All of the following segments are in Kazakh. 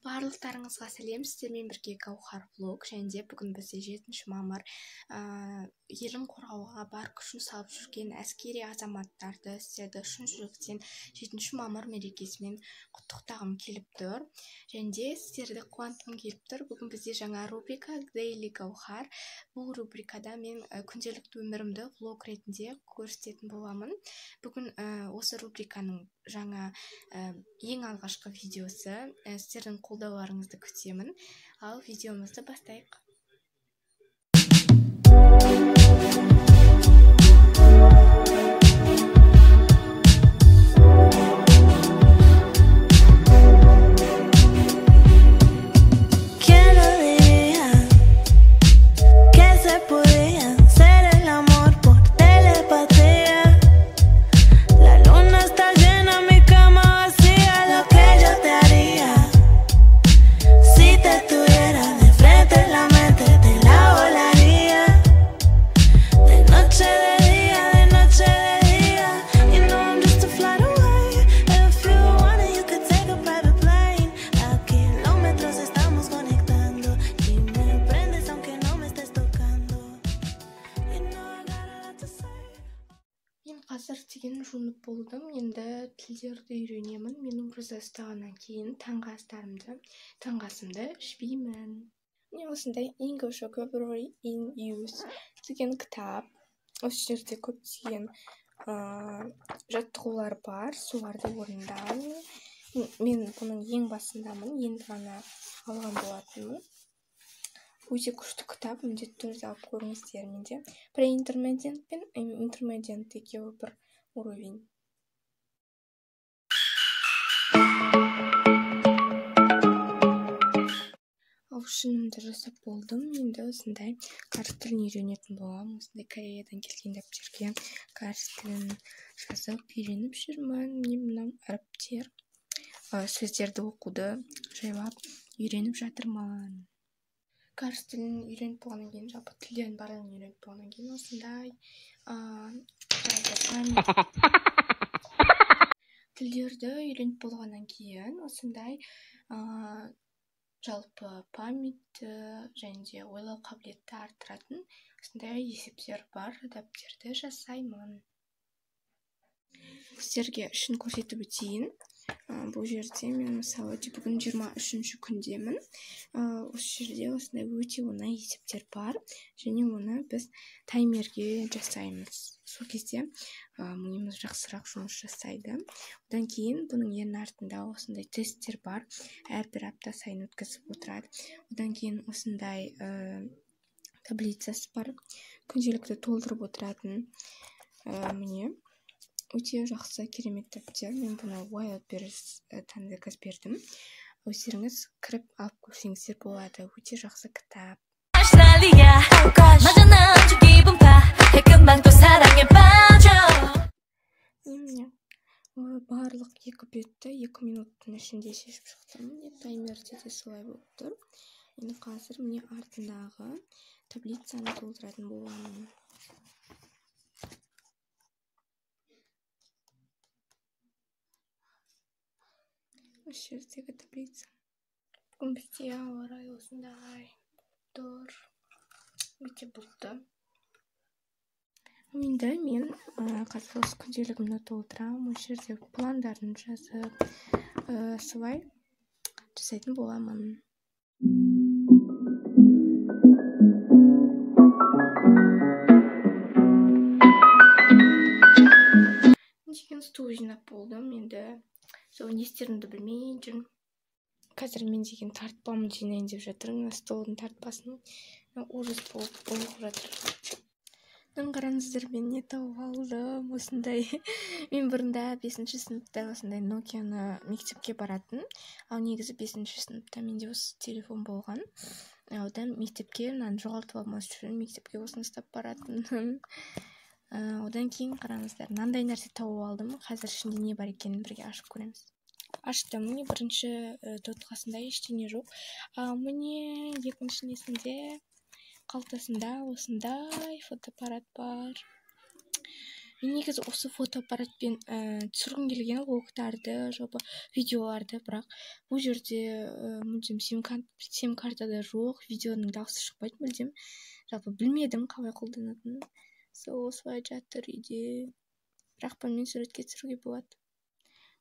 Барлықтарыңызға сәлем, сіздермен бірге Гаухар влог, және де бүгін бізде 7 мамыр елін қорғауға бар күшін салып жүрген әскери азаматтарды сіздерді шын жүректен 7 мамыр мерекесімен құттықтағым келіп тұр. Және де сіздерді қуантқым келіп тұр. Бүгін бізде жаңа рубрика Daily Гаухар. Бұл рубрикада мен күнделікті өмірімді влог ретінде көрсететін боламын. Бүгін осы рубриканың жаңа ең алғашқы видеосы, сіздердің қолдауларыңызды күтемін. Ал видеомызды бастайық. Қазір деген жуынып болдым. Енді тілдерді үйренемін. Мен ораза ұстағаннан кейін таңғы асымды ішпеймін. Міне осындай English Vocabulary in Use деген кітап. Осы жерде көптеген жаттығулар бар. Соларды орындаймын. Мен бұның ең басындамын. Енді ғана алған болатынмын. Өте күшті кітап, міндетті түрде алып көріңіздер. Менде pre-intermediate пен intermediate екеуі бір уровень. Ауысымды жасап болдым. Енді осындай қарыс тілін үйренетін боламын. Осындай Кореядан келген дәптерге қарыс тілін жазып үйреніп жүрмін. Мынау әріптер, сөздерді оқуды жайлап үйреніп жатырмын. Қарыс тілін үйреніп болғаннан кейін, жалпы тілдерін барлығын үйреніп болғаннан кейін осындай тілдерді үйреніп болғаннан кейін осындай жалпы памятті және де ойлау қабілетті арттыратын осындай есептер бар дәптерді жасаймын. Сіздерге үшін көрсетіп өтейін. Бұл жерде мен мысалы бүгін 23-ші күндемін. Осы жерде осындай өте оңай есептер бар, және оны біз таймерге жасаймыз. Сол кезде миымыз жақсырақ жұмыс жасайды. Одан кейін бұның ең артында осындай тесттер бар. Әрбір апта сайын өткізіп отырады. Одан кейін осындай таблицасы бар. Күнделікті толтырып отыратын. Міне өте жақсы, керемет дәптер. Мен бұны Wildberries таңдырғыз бердім. Өздеріңіз кіріп алып көрсеңіздер болады. Өте жақсы кітап. Барлық 2 бетті 2 минуттың ішінде шешіп шықтым. Таймерде де солай болып тұр. Енді қазір міне артындағы таблицаны толтыратын боламын. Осы жердегі таблица. Бүгін бізде ауа райы осындай тұр. Өте бұлтты. Енді мен қазір осы күнделігімді толтырамын. Осы жерде пландарын жазып, солай жасайтын боламын. Деген стол жинап болдым. Енді сол не істерімді білмей жүрмін. Қазір мен деген тартпамын жинайын деп жатырмын. Столдың тартпасын ужас болып жатыр. Қараңыздар, мен не тауып алдым. Осындай. Мен бұрында 5-ші сыныпта осындай Nokia-ны мектепке баратын. Ал негізі 5-ші сыныпта менде осы телефон болған. Одан мектепке жоғалтып алмас үшін мектепке осыны ұстап баратын. Одан кейін қараңыздар, мынандай нәрсе тауып алдым. Қазір ішінде не бар екенін бірге ашып көреміз. Аштым. Міне бірінші тұтқасында ештеңе жоқ. Міне екіншісінде қалтасында осындай фотоаппарат бар. мен негізі осы фотоаппаратпен түсіргім келген влогтарды жалпы видеоларды, бірақ бұл жерде мүлдем сим картада жоқ, видеоның дауысы шықпайды мүлдем. Жалпы білмедім қалай қолданатынын. Осылай жатыр үйде, бірақ бұнымен суретке түсіруге болады.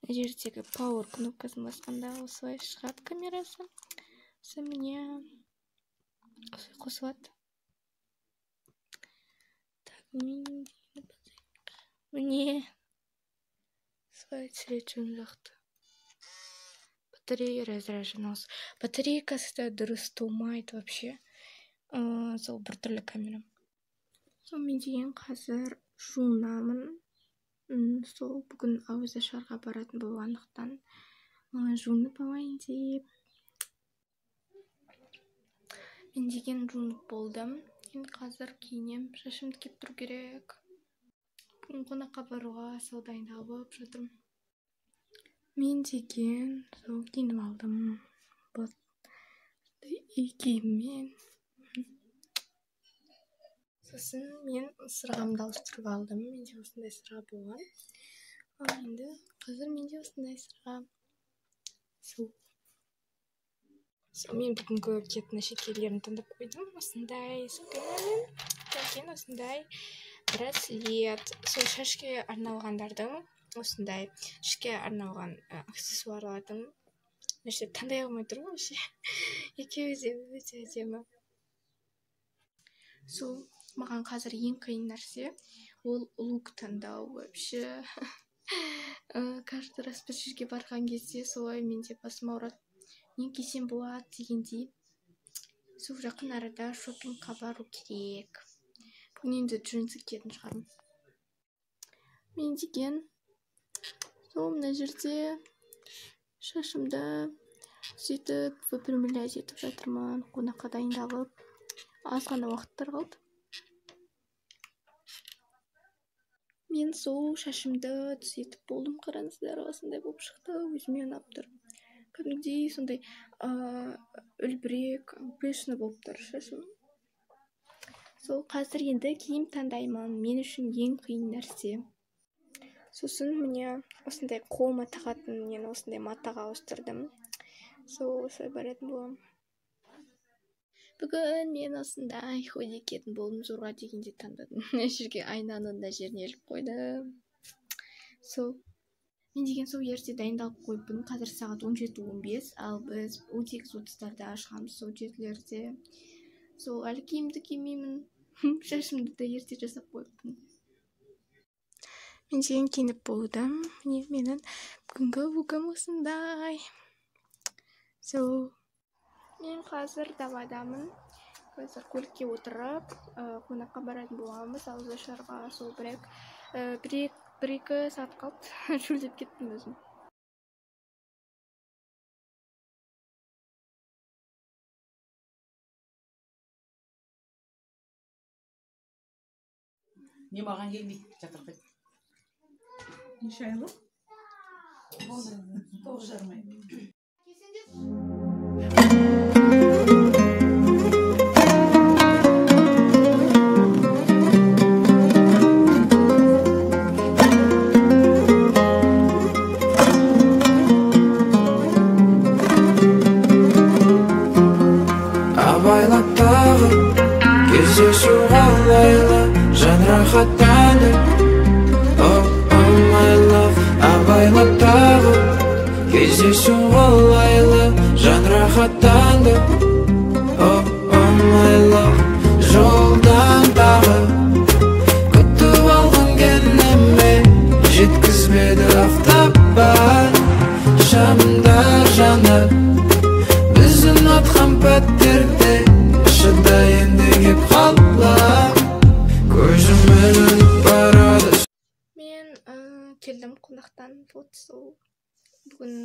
Мына жердегі power кнопкасын басқанда осылай шығады камерасы. Міне осылай қосылады. Так, міне осылай түсіреді жөн жақты. Батарея разряжена. Батарейкасы да дұрыс толмайды вообще. Сол біртүрлі камера. Мен деген қазір жуынамын. Сол бүгін ауызашарға баратын болғандықтан жуынып алайын деп. Мен деген жуынып болдым. Енді қазір киінем, шашымды кеп тұру керек. Бүгін қонаққа баруға сол дайындалып жатырмын. Мен деген сол киініп алдым. Үй киіммен. Сосын мен сырғамды ауыстырып алдым. Менде осындай сырға болған. Ал енді қазір менде осындай сырға. Мен бүгінгі кетін әшекейлерін таңдап қойдым. Осындай сақинамен, осындай браслет. Сол шашке арналғандардың, осындай шашке арналған аксессуарлардың. Нәрсе таңдай алмай тұрмын вообще. Екеуі де өте әдемі. Маған қазір ең қиын нәрсе ол лук таңдау вообще. Каждый раз бір жерге барған кезде солай менде басым ауырады. Не кисем болады дегендей. Жақын арада шопингқа бару керек. Бүгін енді джинсы киетін шығармын. Мен деген мына жерде шашымды сөйтіп выпрямлять етіп жатырмын. Қонаққа дайындалып. Аз ғана уақыттар қалды. Мен сол шашымды түзетіп болдым, қараңыздар, осындай болып шықты, өзіме ұнап тұр. Кәдімгідей сондай үлбірек, пышны болып тұр шашым. Қазір енді киім таңдаймын, мен үшін ең қиын нәрсе. Сосын міне осындай қолыма тағатын, мен осындай матаға ауыстырдым. Осылай баратын болам. Бүгін мен осындай худи киетін болдым, зорға дегенде таңдадым. Жерге айнаның да жеріне іліп қойдым. Мен деген сол ерте дайындалып қойыппын. Қазір сағат 17:15, ал біз 18:30-тарда шығамыз сол жерлерде. Әлі киімді кимеймін. Шашымды да ерте жасап қойыппын. Мен деген киініп болдым. Менің бүгінгі лукым осындай. Мен қазір даладамын. Қазір көлікке отырып, қонаққа баратын боламыз. Ауызашарға сол бір-екі сағат қалды. Шөлдеп кеттім өзім. Не маған келмейді, жатырқайды. Неше айлық? 9,5 ай. Абайлап тағы кездесу қалайлы жан рахаттанды. Oh my love, абайлап тағы кездесу қалайлы жан рахаттанды. Oh my love, жолдан тағы күтіп алған кенеме жеткізбеді автопан. Шамдар жанып біздің атқан пәттерде шыда енді кеп қалам, көзім ілініп барады. Мен келдім қонақтан. Бүгін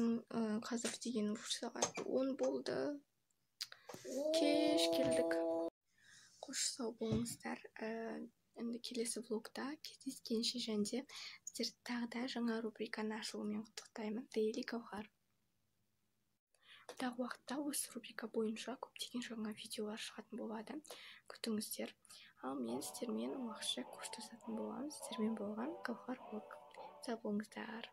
қазір деген сағат 10 болды. Кеш келдік. Қош сау болыңыздар. Енді келесі влогта кездескенше және сіздерді тағы да жаңа рубриканы ашылуымен құттықтаймын. Daily Гауһар. Тағы уақытта осы рубрика бойынша көптеген жаңа видеолар шығатын болады. Күтіңіздер. ал мен сіздермен уақытша қоштасатын боламын. Сіздермен болған Гауһар Влог. Сау болыңыздар.